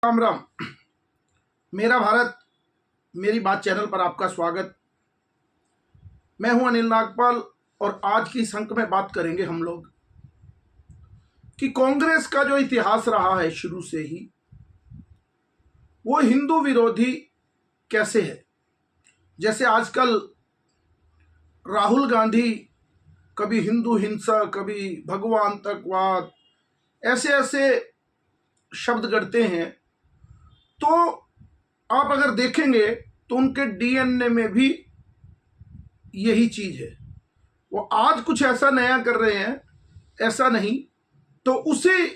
राम राम। मेरा भारत मेरी बात चैनल पर आपका स्वागत। मैं हूं अनिल नागपाल और आज की इस अंक में बात करेंगे हम लोग कि कांग्रेस का जो इतिहास रहा है शुरू से ही वो हिंदू विरोधी कैसे है। जैसे आजकल राहुल गांधी कभी हिंदू हिंसा, कभी भगवांतकवाद, ऐसे ऐसे शब्द गढ़ते हैं, तो आप अगर देखेंगे तो उनके डीएनए में भी यही चीज है। वो आज कुछ ऐसा नया कर रहे हैं, ऐसा नहीं। तो उसी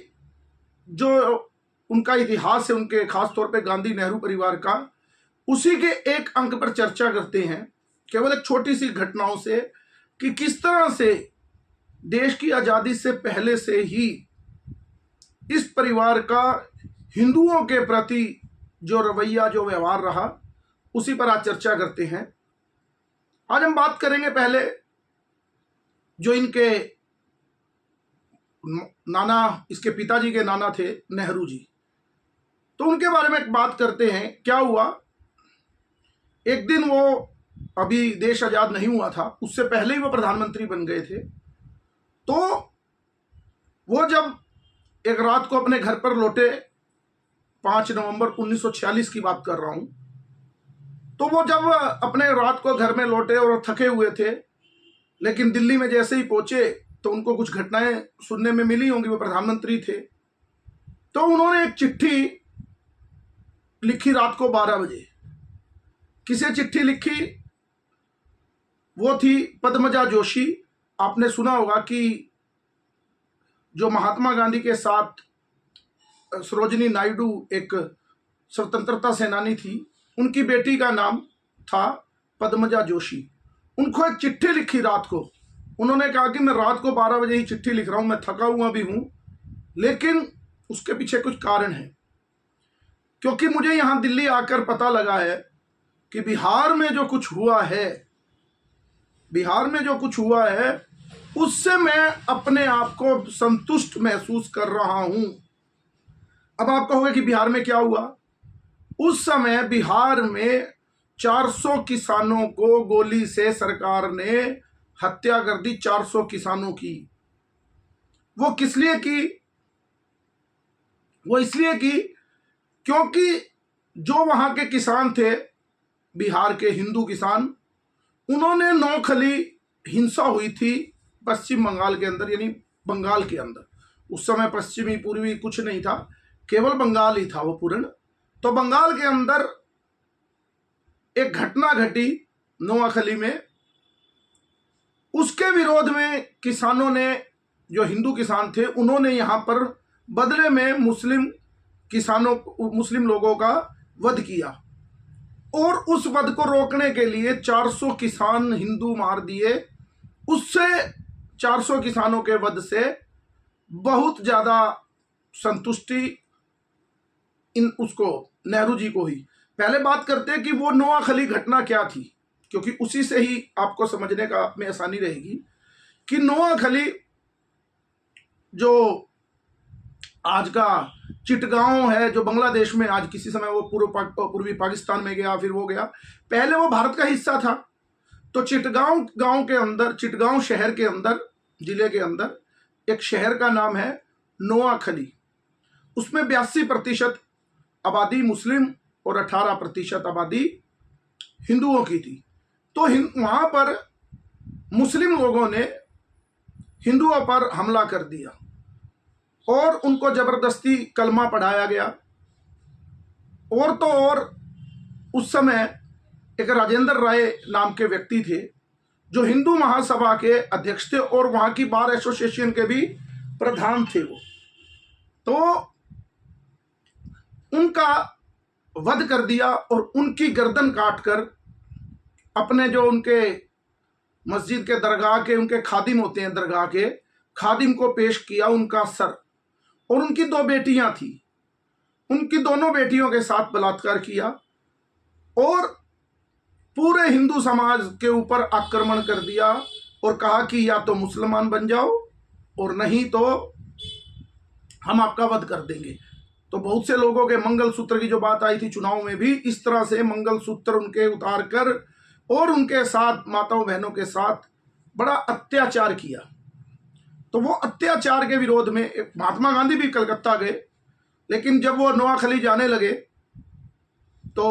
जो उनका इतिहास है, उनके खास तौर पे गांधी नेहरू परिवार का, उसी के एक अंक पर चर्चा करते हैं, केवल एक छोटी सी घटनाओं से, कि किस तरह से देश की आजादी से पहले से ही इस परिवार का हिंदुओं के प्रति जो रवैया, जो व्यवहार रहा, उसी पर आज चर्चा करते हैं। आज हम बात करेंगे पहले जो इनके नाना, इसके पिताजी के नाना थे नेहरू जी, तो उनके बारे में एक बात करते हैं। क्या हुआ, एक दिन वो, अभी देश आजाद नहीं हुआ था, उससे पहले ही वो प्रधानमंत्री बन गए थे। तो वो जब एक रात को अपने घर पर लौटे, 5 नवंबर 1946 की बात कर रहा हूं, तो वो जब अपने रात को घर में लौटे और थके हुए थे, लेकिन दिल्ली में जैसे ही पहुंचे तो उनको कुछ घटनाएं सुनने में मिली होंगी, वो प्रधानमंत्री थे। तो उन्होंने एक चिट्ठी लिखी रात को 12 बजे। किसे चिट्ठी लिखी? वो थी पद्मजा जोशी। आपने सुना होगा कि जो महात्मा गांधी के साथ सरोजिनी नायडू एक स्वतंत्रता सेनानी थी, उनकी बेटी का नाम था पद्मजा जोशी। उनको एक चिट्ठी लिखी रात को। उन्होंने कहा कि मैं रात को 12 बजे ही चिट्ठी लिख रहा हूं, मैं थका हुआ भी हूं, लेकिन उसके पीछे कुछ कारण है। क्योंकि मुझे यहां दिल्ली आकर पता लगा है कि बिहार में जो कुछ हुआ है, बिहार में जो कुछ हुआ है, उससे मैं अपने आप को संतुष्ट महसूस कर रहा हूं। अब आप कहोगे कि बिहार में क्या हुआ? उस समय बिहार में 400 किसानों को गोली से सरकार ने हत्या कर दी, 400 किसानों की। वो किस लिए की? वो इसलिए की क्योंकि जो वहां के किसान थे, बिहार के हिंदू किसान, उन्होंने नौखली हिंसा हुई थी पश्चिम बंगाल के अंदर, यानी बंगाल के अंदर। उस समय पश्चिमी पूर्वी कुछ नहीं था, केवल बंगाल ही था वो पूर्ण। तो बंगाल के अंदर एक घटना घटी नोआखली में, उसके विरोध में किसानों ने, जो हिंदू किसान थे, उन्होंने यहां पर बदले में मुस्लिम किसानों, मुस्लिम लोगों का वध किया। और उस वध को रोकने के लिए 400 किसान हिंदू मार दिए। उससे 400 किसानों के वध से बहुत ज्यादा संतुष्टि इन उसको नेहरू जी को ही। पहले बात करते हैं कि वो नोआखली घटना क्या थी, क्योंकि उसी से ही आपको समझने का में आसानी रहेगी कि नोआखली जो आज का चिटगांव है, जो बांग्लादेश में, आज किसी समय वो पूर्वी पाकिस्तान में गया, फिर वो गया, पहले वो भारत का हिस्सा था। तो चिटगांव गांव के अंदर, चिटगांव शहर के अंदर, जिले के अंदर एक शहर का नाम है नोआखली। उसमें 82% आबादी मुस्लिम और 18% आबादी हिंदुओं की थी। तो वहां पर मुस्लिम लोगों ने हिंदुओं पर हमला कर दिया और उनको जबरदस्ती कलमा पढ़ाया गया। और तो और उस समय एक राजेंद्र राय नाम के व्यक्ति थे, जो हिंदू महासभा के अध्यक्ष थे और वहां की बार एसोसिएशन के भी प्रधान थे वो। तो उनका वध कर दिया और उनकी गर्दन काटकर अपने, जो उनके मस्जिद के दरगाह के उनके खादिम होते हैं, दरगाह के खादिम को पेश किया उनका सर। और उनकी 2 बेटियां थी, उनकी दोनों बेटियों के साथ बलात्कार किया और पूरे हिंदू समाज के ऊपर आक्रमण कर दिया और कहा कि या तो मुसलमान बन जाओ और नहीं तो हम आपका वध कर देंगे। तो बहुत से लोगों के मंगलसूत्र की जो बात आई थी चुनाव में भी, इस तरह से मंगलसूत्र उनके उतार कर और उनके साथ माताओं बहनों के साथ बड़ा अत्याचार किया। तो वो अत्याचार के विरोध में महात्मा गांधी भी कलकत्ता गए, लेकिन जब वो नोआखली जाने लगे तो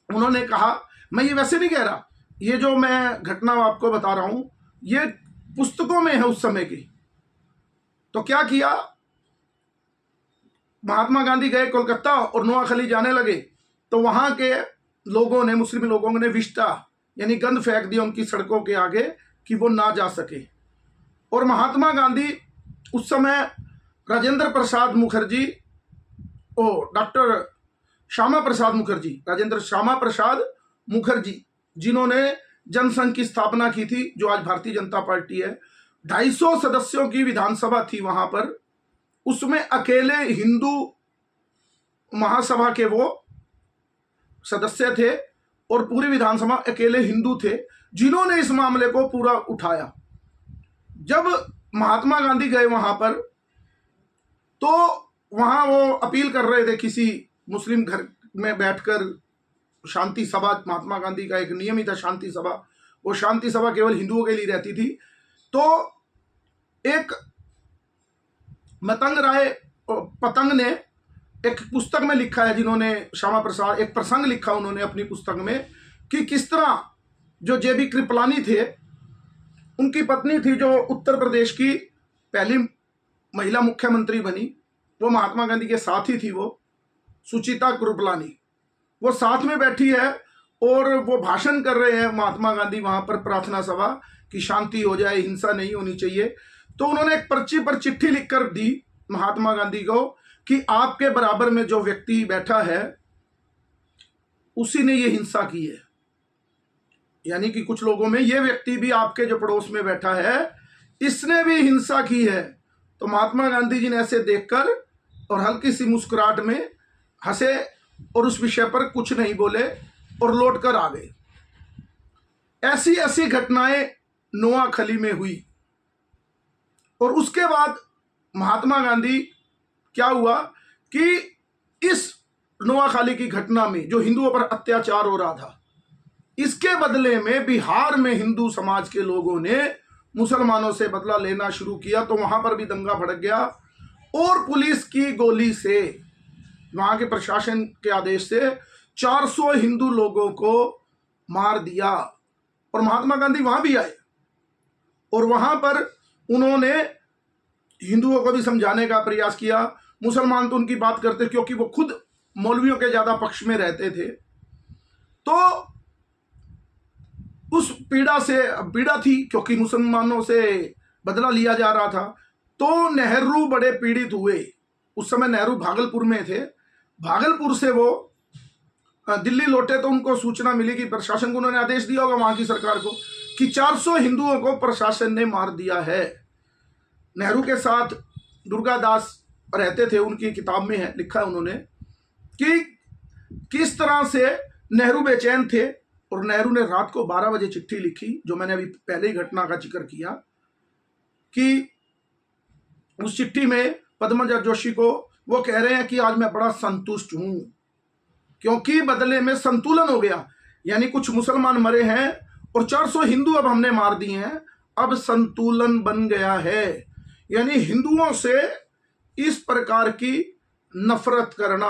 उन्होंने कहा, मैं ये वैसे नहीं कह रहा, ये जो मैं घटना आपको बता रहा हूं ये पुस्तकों में है उस समय की। तो क्या किया, महात्मा गांधी गए कोलकाता और नोआखली जाने लगे, तो वहां के लोगों ने, मुस्लिम लोगों ने विष्टा यानी गंद फेंक दिया उनकी सड़कों के आगे कि वो ना जा सके। और महात्मा गांधी उस समय राजेंद्र प्रसाद मुखर्जी, डॉक्टर श्यामा प्रसाद मुखर्जी, राजेंद्र श्यामा प्रसाद मुखर्जी, जिन्होंने जनसंघ की स्थापना की थी जो आज भारतीय जनता पार्टी है, 250 सदस्यों की विधानसभा थी वहां पर, उसमें अकेले हिंदू महासभा के वो सदस्य थे और पूरी विधानसभा अकेले हिंदू थे जिन्होंने इस मामले को पूरा उठाया। जब महात्मा गांधी गए वहां पर तो वहां वो अपील कर रहे थे किसी मुस्लिम घर में बैठकर, शांति सभा, महात्मा गांधी का एक नियम ही था शांति सभा, वो शांति सभा केवल हिंदुओं के लिए रहती थी। तो एक पतंग ने एक पुस्तक में लिखा है, जिन्होंने श्यामा प्रसाद, एक प्रसंग लिखा उन्होंने अपनी पुस्तक में कि किस तरह जो जेबी कृपलानी थे, उनकी पत्नी थी जो उत्तर प्रदेश की पहली महिला मुख्यमंत्री बनी, वो महात्मा गांधी के साथ ही थी, वो सुचिता कृपलानी, वो साथ में बैठी है और वो भाषण कर रहे हैं महात्मा गांधी वहां पर प्रार्थना सभा कि शांति हो जाए, हिंसा नहीं होनी चाहिए। तो उन्होंने एक पर्ची पर चिट्ठी लिखकर दी महात्मा गांधी को कि आपके बराबर में जो व्यक्ति बैठा है उसी ने ये हिंसा की है, यानी कि कुछ लोगों में ये व्यक्ति भी आपके जो पड़ोस में बैठा है इसने भी हिंसा की है। तो महात्मा गांधी जी ने ऐसे देखकर और हल्की सी मुस्कुराहट में हंसे और उस विषय पर कुछ नहीं बोले और लौट कर आ गए। ऐसी ऐसी घटनाएं नोआखली में हुई। और उसके बाद महात्मा गांधी, क्या हुआ कि इस नोआखली की घटना में जो हिंदुओं पर अत्याचार हो रहा था, इसके बदले में बिहार में हिंदू समाज के लोगों ने मुसलमानों से बदला लेना शुरू किया। तो वहां पर भी दंगा भड़क गया और पुलिस की गोली से, वहां के प्रशासन के आदेश से 400 हिंदू लोगों को मार दिया। और महात्मा गांधी वहां भी आए और वहां पर उन्होंने हिंदुओं को भी समझाने का प्रयास किया। मुसलमान तो उनकी बात करते क्योंकि वो खुद मौलवियों के ज्यादा पक्ष में रहते थे। तो उस पीड़ा थी क्योंकि मुसलमानों से बदला लिया जा रहा था। तो नेहरू बड़े पीड़ित हुए। उस समय नेहरू भागलपुर में थे। भागलपुर से वो दिल्ली लौटे तो उनको सूचना मिली कि प्रशासन को, उन्होंने आदेश दिया होगा वहां की सरकार को कि 400 हिंदुओं को प्रशासन ने मार दिया है। नेहरू के साथ दुर्गादास रहते थे, उनकी किताब में है, लिखा है उन्होंने कि किस तरह से नेहरू बेचैन थे और नेहरू ने रात को 12 बजे चिट्ठी लिखी, जो मैंने अभी पहले ही घटना का जिक्र किया, कि उस चिट्ठी में पद्मजा जोशी को वो कह रहे हैं कि आज मैं बड़ा संतुष्ट हूं क्योंकि बदले में संतुलन हो गया, यानी कुछ मुसलमान मरे हैं और 400 हिंदू अब हमने मार दिए हैं, अब संतुलन बन गया है। यानी हिंदुओं से इस प्रकार की नफरत करना,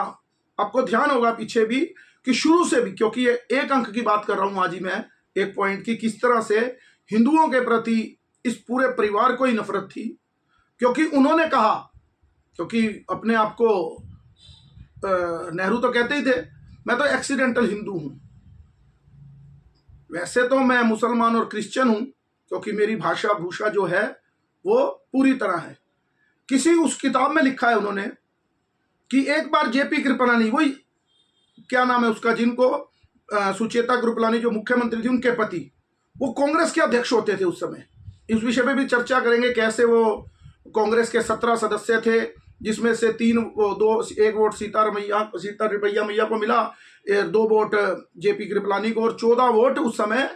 आपको ध्यान होगा पीछे भी कि शुरू से भी, क्योंकि ये एक अंक की बात कर रहा हूं आज ही मैं, एक पॉइंट की, किस तरह से हिंदुओं के प्रति इस पूरे परिवार को ही नफरत थी। क्योंकि उन्होंने कहा, क्योंकि अपने आप को नेहरू तो कहते ही थे मैं तो एक्सीडेंटल हिंदू हूं, वैसे तो मैं मुसलमान और क्रिश्चियन हूं क्योंकि मेरी भाषा भूषा जो है वो पूरी तरह है। किसी उस किताब में लिखा है उन्होंने कि एक बार जेपी कृपलानी, वही क्या नाम है उसका, जिनको सुचेता कृपलानी जो मुख्यमंत्री थी, उनके पति, वो कांग्रेस के अध्यक्ष होते थे उस समय। इस विषय पे भी चर्चा करेंगे कैसे वो कांग्रेस के 17 सदस्य थे, जिसमें से 1 वोट सीता रुपैया मैया को मिला, 2 वोट जेपी कृपलानी को और 14 वोट उस समय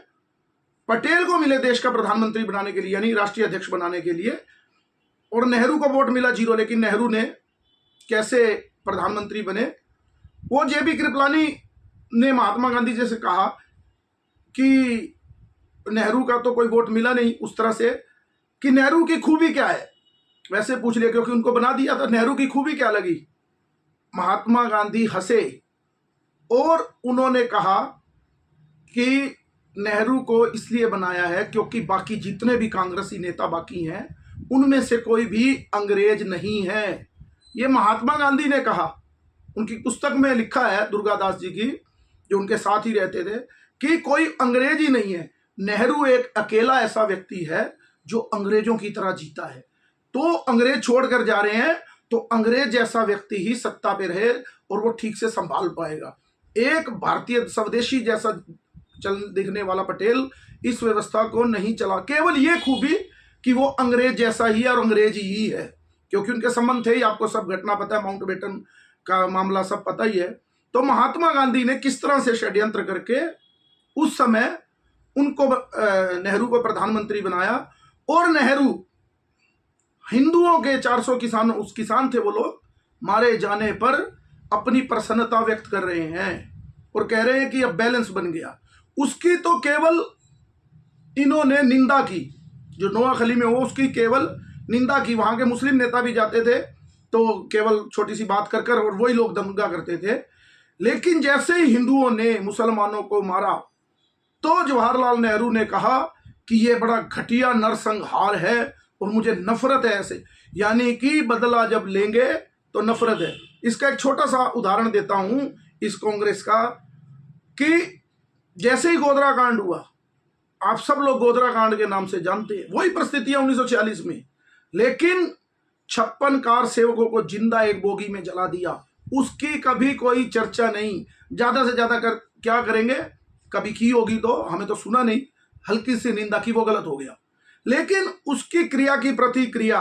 पटेल को मिले देश का प्रधानमंत्री बनाने के लिए, यानी राष्ट्रीय अध्यक्ष बनाने के लिए। और नेहरू को वोट मिला 0, लेकिन नेहरू ने कैसे प्रधानमंत्री बने। वो जेबी कृपलानी ने महात्मा गांधी जी से कहा कि नेहरू का तो कोई वोट मिला नहीं उस तरह से, कि नेहरू की खूबी क्या है, वैसे पूछ लिया क्योंकि उनको बना दिया था। नेहरू की खूबी क्या लगी? महात्मा गांधी हंसे और उन्होंने कहा कि नेहरू को इसलिए बनाया है क्योंकि बाकी जितने भी कांग्रेसी नेता बाकी हैं उनमें से कोई भी अंग्रेज नहीं है। ये महात्मा गांधी ने कहा। उनकी पुस्तक में लिखा है, दुर्गादास जी की, जो उनके साथ ही रहते थे, कि कोई अंग्रेज ही नहीं है। नेहरू एक अकेला ऐसा व्यक्ति है जो अंग्रेजों की तरह जीता है। तो अंग्रेज छोड़कर जा रहे हैं तो अंग्रेज जैसा व्यक्ति ही सत्ता पे रहे और वो ठीक से संभाल पाएगा। एक भारतीय स्वदेशी जैसा चल दिखने वाला पटेल इस व्यवस्था को नहीं चला। केवल ये खूबी कि वो अंग्रेज जैसा ही और अंग्रेज ही है, क्योंकि उनके संबंध थे ही, आपको सब घटना पता है, माउंटबेटन का मामला सब पता ही है। तो महात्मा गांधी ने किस तरह से षड्यंत्र करके उस समय उनको नेहरू को प्रधानमंत्री बनाया। और नेहरू हिंदुओं के 400 किसान थे, वो लोग मारे जाने पर अपनी प्रसन्नता व्यक्त कर रहे हैं और कह रहे हैं कि अब बैलेंस बन गया। उसकी तो केवल इन्होंने निंदा की, जो नोआखली में हो उसकी केवल निंदा की। वहां के मुस्लिम नेता भी जाते थे तो केवल छोटी सी बात कर और वही लोग दंगा करते थे। लेकिन जैसे ही हिंदुओं ने मुसलमानों को मारा तो जवाहरलाल नेहरू ने कहा कि ये बड़ा घटिया नरसंहार है और मुझे नफरत है ऐसे, यानी कि बदला जब लेंगे तो नफरत है। इसका एक छोटा सा उदाहरण देता हूं इस कांग्रेस का, कि जैसे ही गोधरा कांड हुआ, आप सब लोग गोधरा कांड के नाम से जानते हैं, वही परिस्थितियां 1946 में, लेकिन 56 कार सेवकों को जिंदा एक बोगी में जला दिया। उसकी कभी कोई चर्चा नहीं। ज्यादा से ज्यादा क्या करेंगे, कभी की होगी तो हमें तो सुना नहीं, हल्की सी निंदा की, वो गलत हो गया। लेकिन उसकी क्रिया की प्रतिक्रिया,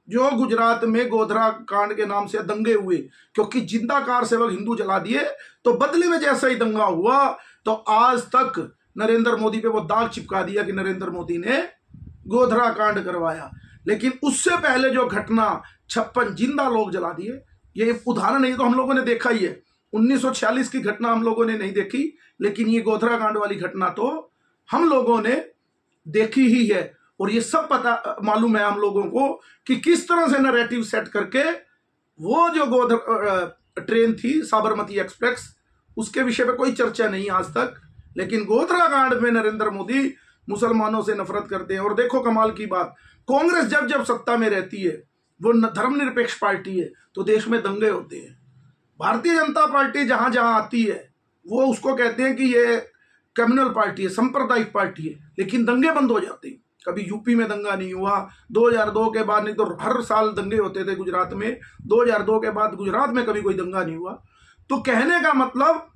जो गुजरात में गोधरा कांड के नाम से दंगे हुए, क्योंकि जिंदा कार सेवक हिंदू जला दिए, तो बदले में जैसा ही दंगा हुआ तो आज तक नरेंद्र मोदी पे वो दाग चिपका दिया कि नरेंद्र मोदी ने गोधरा कांड करवाया। लेकिन उससे पहले जो घटना 56 जिंदा लोग जला दिए, ये उदाहरण नहीं तो हम लोगों ने देखा ही है। 1946 की घटना हम लोगों ने नहीं देखी, लेकिन ये गोधरा कांड वाली घटना तो हम लोगों ने देखी ही है। और ये सब पता मालूम है हम लोगों को कि किस तरह से नैरेटिव सेट करके वो जो गोधरा ट्रेन थी साबरमती एक्सप्रेस, उसके विषय पे कोई चर्चा नहीं आज तक, लेकिन गोधरा कांड में नरेंद्र मोदी मुसलमानों से नफरत करते हैं। और देखो कमाल की बात, कांग्रेस जब जब सत्ता में रहती है, वो धर्मनिरपेक्ष पार्टी है, तो देश में दंगे होते हैं। भारतीय जनता पार्टी जहां जहां आती है वो उसको कहते हैं कि ये कम्युनल पार्टी है, सांप्रदायिक पार्टी है, लेकिन दंगे बंद हो जाते हैं। कभी यूपी में दंगा नहीं हुआ, 2002 के बाद, नहीं तो हर साल दंगे होते थे गुजरात में, 2002 के बाद गुजरात में कभी कोई दंगा नहीं हुआ। तो कहने का मतलब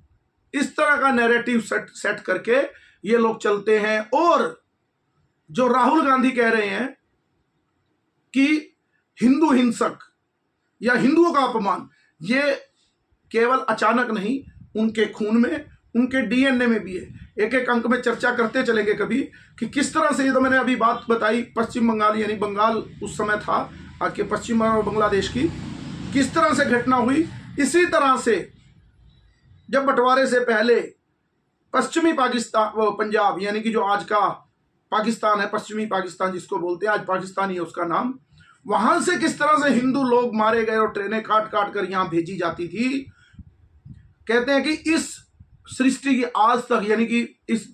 इस तरह का नैरेटिव सेट करके ये लोग चलते हैं। और जो राहुल गांधी कह रहे हैं कि हिंदू हिंसक या हिंदुओं का अपमान, ये केवल अचानक नहीं, उनके खून में, उनके डीएनए में भी है। एक एक अंक में चर्चा करते चलेंगे कभी कि किस तरह से, ये तो मैंने अभी बात बताई पश्चिम बंगाल, यानी बंगाल उस समय था, आज के पश्चिम बंगाल और बांग्लादेश की, किस तरह से घटना हुई। इसी तरह से जब बंटवारे से पहले पश्चिमी पाकिस्तान, वो पंजाब यानी कि जो आज का पाकिस्तान है, पश्चिमी पाकिस्तान जिसको बोलते हैं, आज पाकिस्तान ही है उसका नाम, वहां से किस तरह से हिंदू लोग मारे गए और ट्रेनें काट काट कर यहां भेजी जाती थी। कहते हैं कि इस सृष्टि की आज तक, यानी कि इस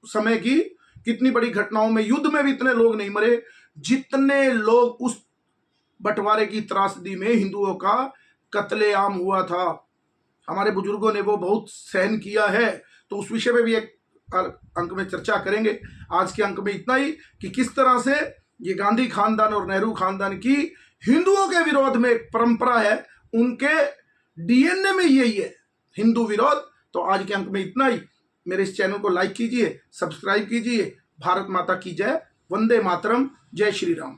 समय की कितनी बड़ी घटनाओं में, युद्ध में भी इतने लोग नहीं मरे जितने लोग उस बंटवारे की त्रासदी में हिंदुओं का कत्लेआम हुआ था। हमारे बुजुर्गों ने वो बहुत सहन किया है, तो उस विषय में भी एक अंक में चर्चा करेंगे। आज के अंक में इतना ही कि किस तरह से ये गांधी खानदान और नेहरू खानदान की हिंदुओं के विरोध में एक परंपरा है, उनके डीएनए में यही है, हिंदू विरोध। तो आज के अंक में इतना ही। मेरे इस चैनल को लाइक कीजिए, सब्सक्राइब कीजिए। भारत माता की जय, वंदे मातरम, जय श्री राम।